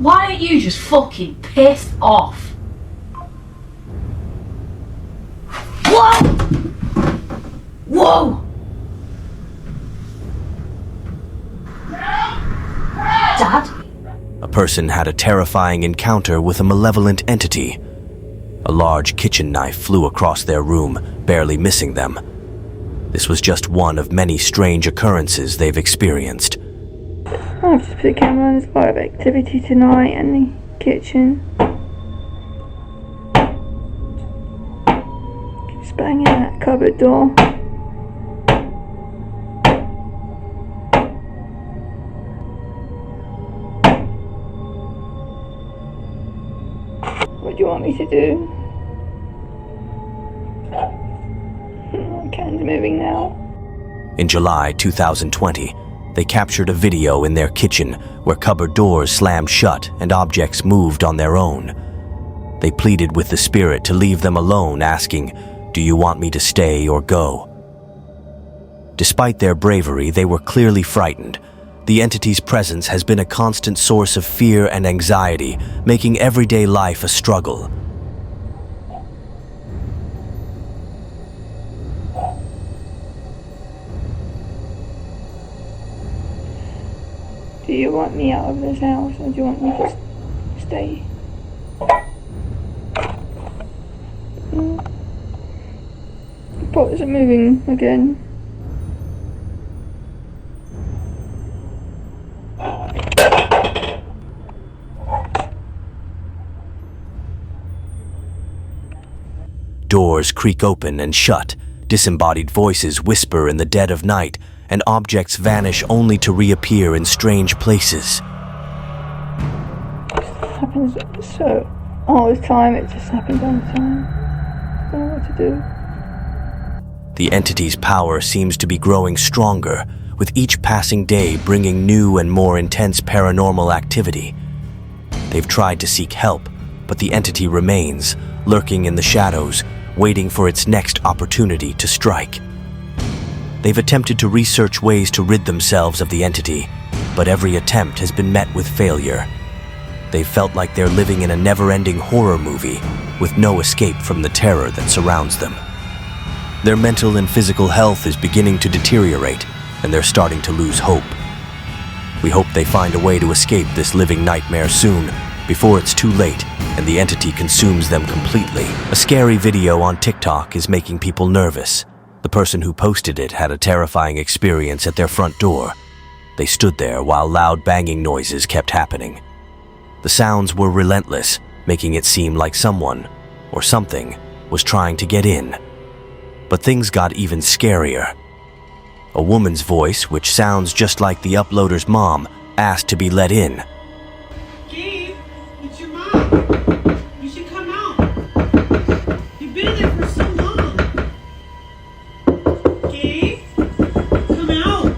Why aren't you just fucking pissed off? Whoa! Whoa! Dad? A person had a terrifying encounter with a malevolent entity. A large kitchen knife flew across their room, barely missing them. This was just one of many strange occurrences they've experienced. I've just put the camera on. There's a lot of activity tonight in the kitchen. Keeps banging that cupboard door. What do you want me to do? My can's moving now. In July 2020, they captured a video in their kitchen where cupboard doors slammed shut and objects moved on their own. They pleaded with the spirit to leave them alone, asking, "Do you want me to stay or go?" Despite their bravery, they were clearly frightened. The entity's presence has been a constant source of fear and anxiety, making everyday life a struggle. Do you want me out of this house, or do you want me to stay? The pots are moving again. Doors creak open and shut, disembodied voices whisper in the dead of night, and objects vanish only to reappear in strange places. It happens so all the time, it just happens all the time. I don't know what to do. The entity's power seems to be growing stronger, with each passing day bringing new and more intense paranormal activity. They've tried to seek help, but the entity remains, lurking in the shadows, waiting for its next opportunity to strike. They've attempted to research ways to rid themselves of the entity, but every attempt has been met with failure. They've felt like they're living in a never-ending horror movie, with no escape from the terror that surrounds them. Their mental and physical health is beginning to deteriorate, and they're starting to lose hope. We hope they find a way to escape this living nightmare soon, before it's too late and the entity consumes them completely. A scary video on TikTok is making people nervous. The person who posted it had a terrifying experience at their front door. They stood there while loud banging noises kept happening. The sounds were relentless, making it seem like someone, or something, was trying to get in. But things got even scarier. A woman's voice, which sounds just like the uploader's mom, asked to be let in. Gabe, it's your mom. You should come out. You've been there for so long. Gabe, come out.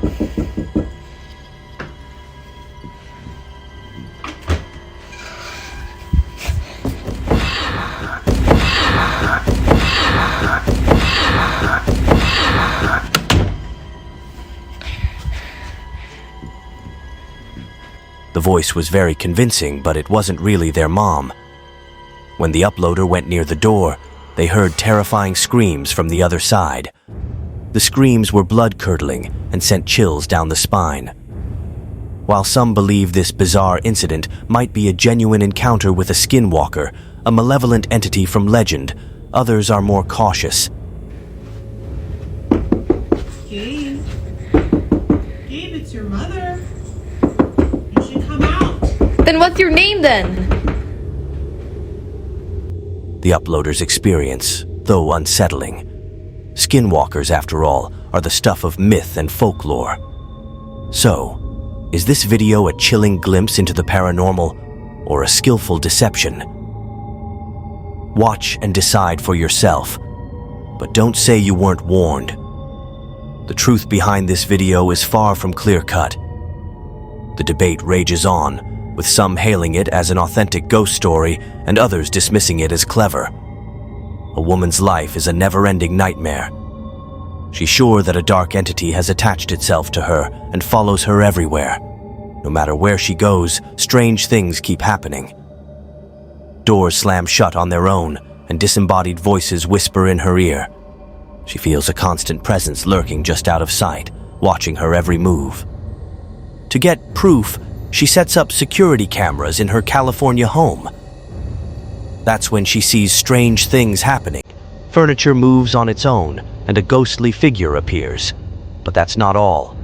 The voice was very convincing, but it wasn't really their mom. When the uploader went near the door, they heard terrifying screams from the other side. The screams were blood-curdling and sent chills down the spine. While some believe this bizarre incident might be a genuine encounter with a skinwalker, a malevolent entity from legend, others are more cautious. Gabe. Gabe, it's your mother. You should come out. Then what's your name then? The uploader's experience, though unsettling. Skinwalkers, after all, are the stuff of myth and folklore. So, is this video a chilling glimpse into the paranormal, or a skillful deception? Watch and decide for yourself, but don't say you weren't warned. The truth behind this video is far from clear-cut. The debate rages on, with some hailing it as an authentic ghost story and others dismissing it as clever. A woman's life is a never-ending nightmare. She's sure that a dark entity has attached itself to her and follows her everywhere. No matter where she goes, strange things keep happening. Doors slam shut on their own, and disembodied voices whisper in her ear. She feels a constant presence lurking just out of sight, watching her every move. To get proof, she sets up security cameras in her California home. That's when she sees strange things happening. Furniture moves on its own, and a ghostly figure appears. But that's not all.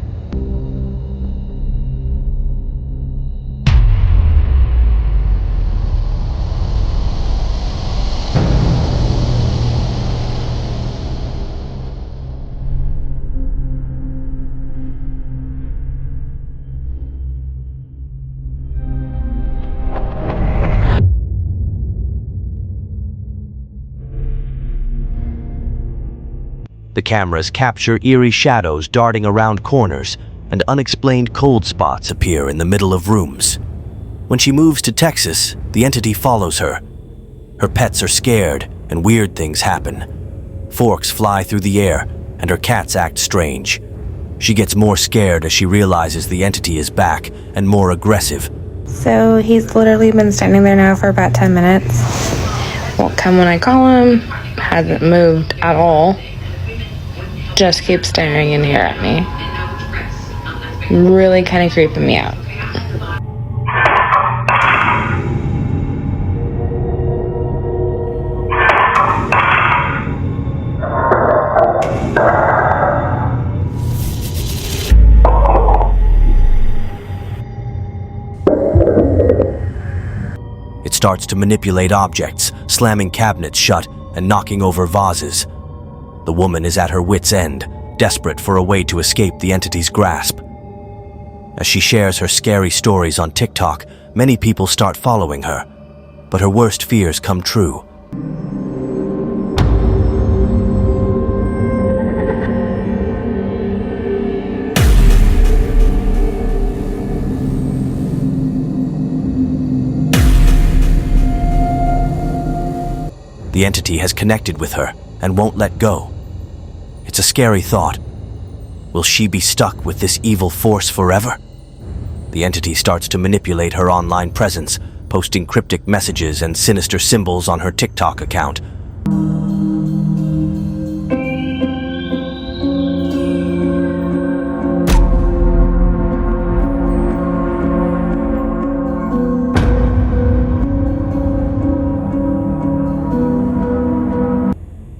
The cameras capture eerie shadows darting around corners, and unexplained cold spots appear in the middle of rooms. When she moves to Texas, the entity follows her. Her pets are scared, and weird things happen. Forks fly through the air, and her cats act strange. She gets more scared as she realizes the entity is back, and more aggressive. So he's literally been standing there now for about 10 minutes. Won't come when I call him. Hasn't moved at all. Just keeps staring in here at me. Really kind of creeping me out. It starts to manipulate objects, slamming cabinets shut and knocking over vases. The woman is at her wit's end, desperate for a way to escape the entity's grasp. As she shares her scary stories on TikTok, many people start following her, but her worst fears come true. The entity has connected with her and won't let go. It's a scary thought. Will she be stuck with this evil force forever? The entity starts to manipulate her online presence, posting cryptic messages and sinister symbols on her TikTok account.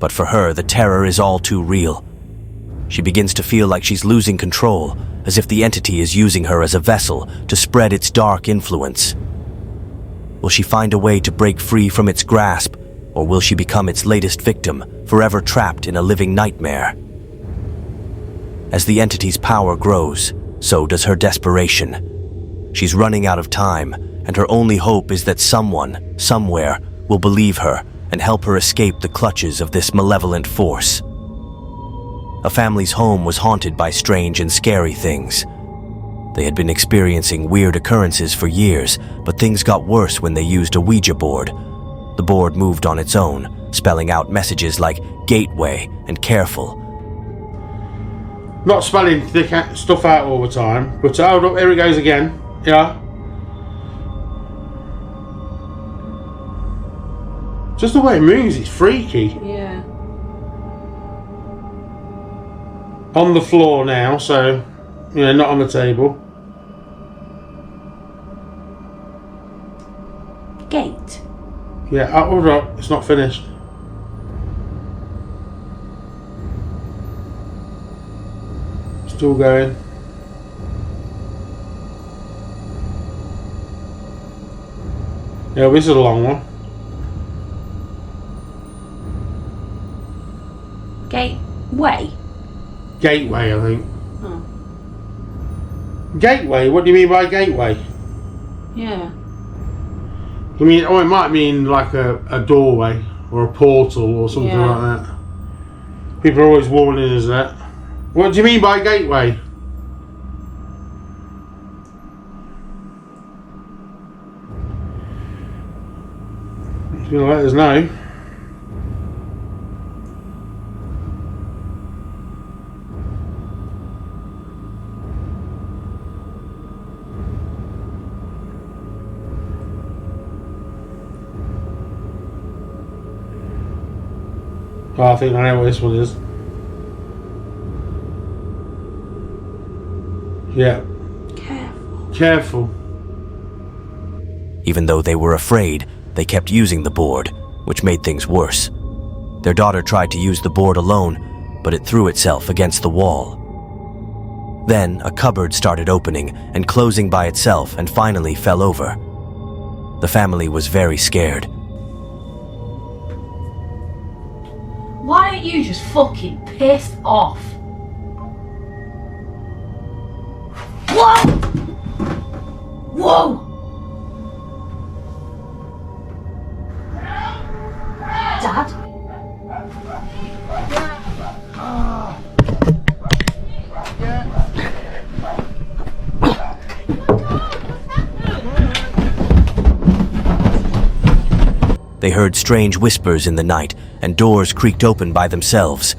But for her, the terror is all too real. She begins to feel like she's losing control, as if the entity is using her as a vessel to spread its dark influence. Will she find a way to break free from its grasp, or will she become its latest victim, forever trapped in a living nightmare? As the entity's power grows, so does her desperation. She's running out of time, and her only hope is that someone, somewhere, will believe her and help her escape the clutches of this malevolent force. A family's home was haunted by strange and scary things. They had been experiencing weird occurrences for years, but things got worse when they used a Ouija board. The board moved on its own, spelling out messages like gateway and careful. Not spelling thick stuff out all the time, but hold up, here it goes again. Yeah. Just the way it moves, it's freaky. Yeah. On the floor now, so, you know, not on the table. Gate. Yeah, hold up, it's not finished. Still going. Yeah, this is a long one. Gateway. Gateway, I think. Oh. Gateway? What do you mean by gateway? Yeah. I mean, oh, it might mean like a doorway or a portal or something like that. People are always warning us that. What do you mean by gateway? He's gonna let us know. Oh, I think I know what this one is. Yeah. Careful. Even though they were afraid, they kept using the board, which made things worse. Their daughter tried to use the board alone, but it threw itself against the wall. Then a cupboard started opening and closing by itself and finally fell over. The family was very scared. Why don't you just fucking piss off? Whoa! Whoa! Dad? They heard strange whispers in the night, and doors creaked open by themselves.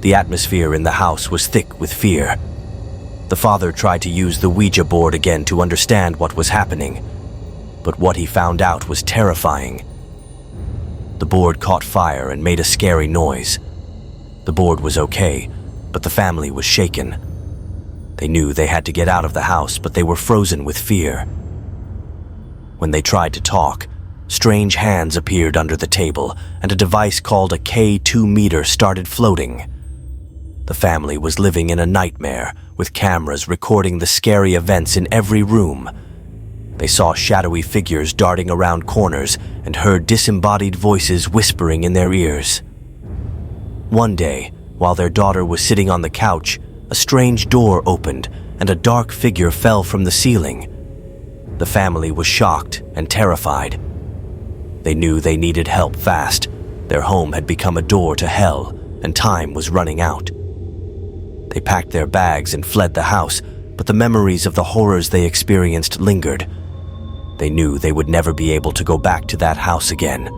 The atmosphere in the house was thick with fear. The father tried to use the Ouija board again to understand what was happening, but what he found out was terrifying. The board caught fire and made a scary noise. The board was okay, but the family was shaken. They knew they had to get out of the house, but they were frozen with fear. When they tried to talk, strange hands appeared under the table, and a device called a K2 meter started floating. The family was living in a nightmare, with cameras recording the scary events in every room. They saw shadowy figures darting around corners and heard disembodied voices whispering in their ears. One day, while their daughter was sitting on the couch, a strange door opened and a dark figure fell from the ceiling. The family was shocked and terrified. They knew they needed help fast. Their home had become a door to hell, and time was running out. They packed their bags and fled the house, but the memories of the horrors they experienced lingered. They knew they would never be able to go back to that house again.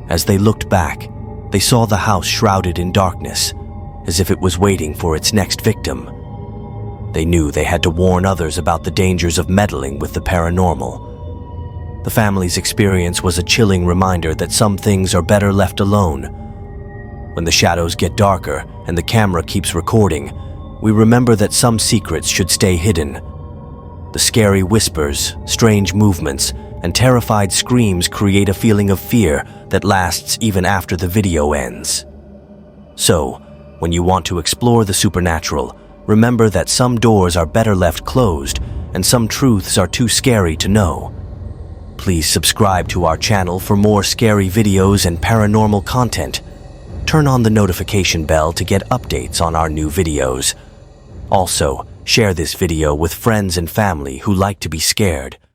As they looked back, they saw the house shrouded in darkness, as if it was waiting for its next victim. They knew they had to warn others about the dangers of meddling with the paranormal. The family's experience was a chilling reminder that some things are better left alone. When the shadows get darker and the camera keeps recording, we remember that some secrets should stay hidden. The scary whispers, strange movements, and terrified screams create a feeling of fear that lasts even after the video ends. So, when you want to explore the supernatural, remember that some doors are better left closed and some truths are too scary to know. Please subscribe to our channel for more scary videos and paranormal content. Turn on the notification bell to get updates on our new videos. Also, share this video with friends and family who like to be scared.